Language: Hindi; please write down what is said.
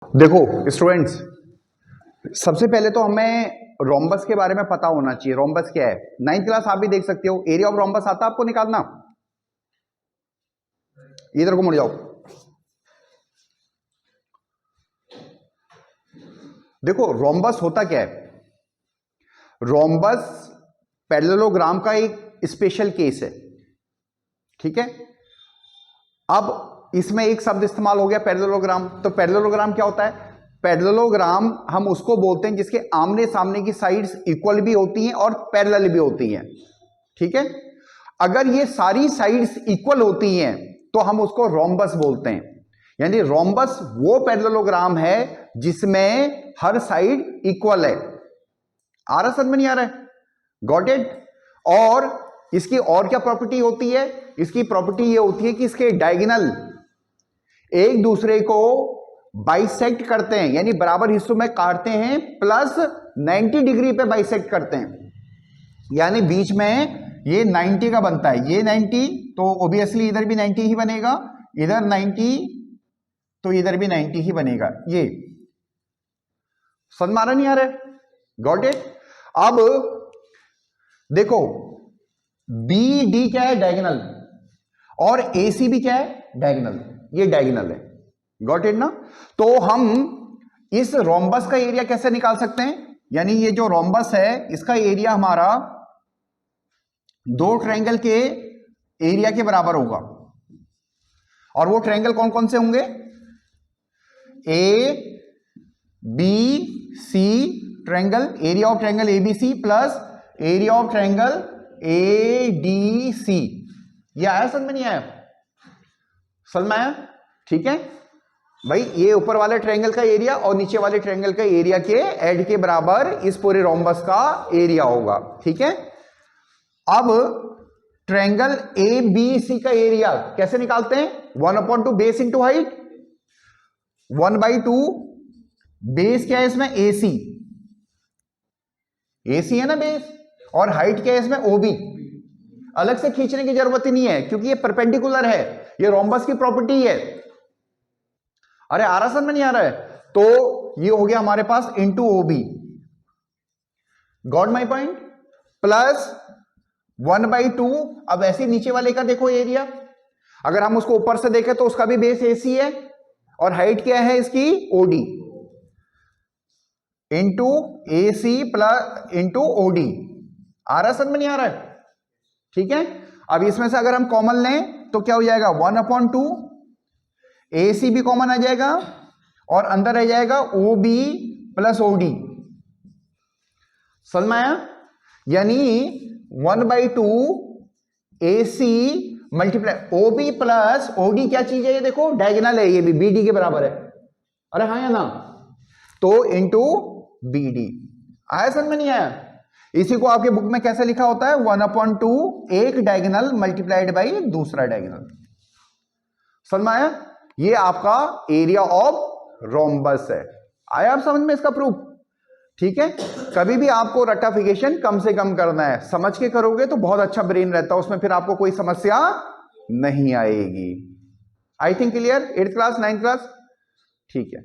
देखो स्टूडेंट्स, सबसे पहले तो हमें रोम्बस के बारे में पता होना चाहिए। रोम्बस क्या है? 9th क्लास आप भी देख सकते हो। एरिया ऑफ रोम्बस आता है आपको निकालना? इधर को मुड़ जाओ। देखो रोम्बस होता क्या है? रोम्बस पैरेललोग्राम का एक स्पेशल केस है, ठीक है। अब इसमें एक शब्द इस्तेमाल हो गया पैरेललोग्राम। तो पैरेललोग्राम क्या होता है? पैरेललोग्राम हम उसको बोलते हैं जिसके आमने सामने की साइड्स इक्वल भी होती हैं और पैरेलल भी होती हैं, ठीक है। अगर ये सारी साइड्स इक्वल होती हैं तो हम उसको रोम्बस बोलते हैं। यानी रोम्बस वो पैरेललोग्राम है जिसमें हर साइड इक्वल है। आ रहा, समझ में नहीं आ रहा है? Got it? और इसकी और क्या प्रॉपर्टी होती है? इसकी प्रॉपर्टी ये होती है कि इसके डायगोनल एक दूसरे को बाइसेक्ट करते हैं, यानी बराबर हिस्सों में काटते हैं, प्लस 90 डिग्री पे बाइसेक्ट करते हैं। यानी बीच में ये 90 का बनता है, ये 90, तो ऑब्वियसली इधर भी 90 ही बनेगा, इधर 90 तो इधर भी 90 ही बनेगा। ये समझ में आ रहा नहीं आ रहा है? Got it? अब देखो बी डी क्या है? डायगोनल। और ए सी भी क्या है? डायगोनल। ये डायगोनल है। गॉट इट ना? तो हम इस रोम्बस का एरिया कैसे निकाल सकते हैं? यानी ये जो रोम्बस है इसका एरिया हमारा दो ट्रायंगल के एरिया के बराबर होगा। और वो ट्रायंगल कौन कौन से होंगे? A B C triangle, area of triangle A B C plus area of triangle A D C. ये आया समझ में? नहीं आया? समझ में आया? ठीक है भाई, ये ऊपर वाले ट्रायंगल का एरिया और नीचे वाले ट्रायंगल का एरिया के ऐड के बराबर इस पूरे रोम्बस का एरिया होगा, ठीक है। अब ट्रायंगल ए बी सी का एरिया कैसे निकालते हैं? 1/2 बेस इंटू हाइट। 1/2 बेस क्या है इसमें? ए सी। ए सी है ना बेस, और हाइट क्या है इसमें? ओबी। अलग से खींचने की जरूरत ही नहीं है क्योंकि ये परपेंडिकुलर है, ये रोम्बस की प्रॉपर्टी है। अरे आ रहा, समझ में नहीं आ रहा है? तो ये हो गया हमारे पास into OB. Got my point? Plus 1/2। अब ऐसे नीचे वाले का देखो एरिया, अगर हम उसको ऊपर से देखें तो उसका भी बेस एसी है और हाइट क्या है इसकी? ओडी। इंटू ए सी प्लस इंटू ओडी। आ रहा, समझ में नहीं आ रहा है? ठीक है। अब इसमें से अगर हम कॉमन लें तो क्या हो जाएगा? 1/2 ए सी भी कॉमन आ जाएगा और अंदर आ जाएगा ओ बी प्लस ओडी। समझ में आया? यानी 1/2 A C multiply O B plus OD क्या चीज है? ये देखो डायगोनल है, ये भी बी डी के बराबर है। अरे हाँ या ना? तो इंटू बी डी। आया समझ में? नहीं आया? इसी को आपके बुक में कैसे लिखा होता है? 1/2 एक डायगोनल मल्टीप्लाइड बाई दूसरा डायगोनल। समझ में आया? ये आपका एरिया ऑफ रोम्बस है। आया आप समझ में इसका प्रूफ? ठीक है। कभी भी आपको रट्टाफिकेशन कम से कम करना है, समझ के करोगे तो बहुत अच्छा ब्रेन रहता है, उसमें फिर आपको कोई समस्या नहीं आएगी। I think clear? 8th class 9th class? ठीक है।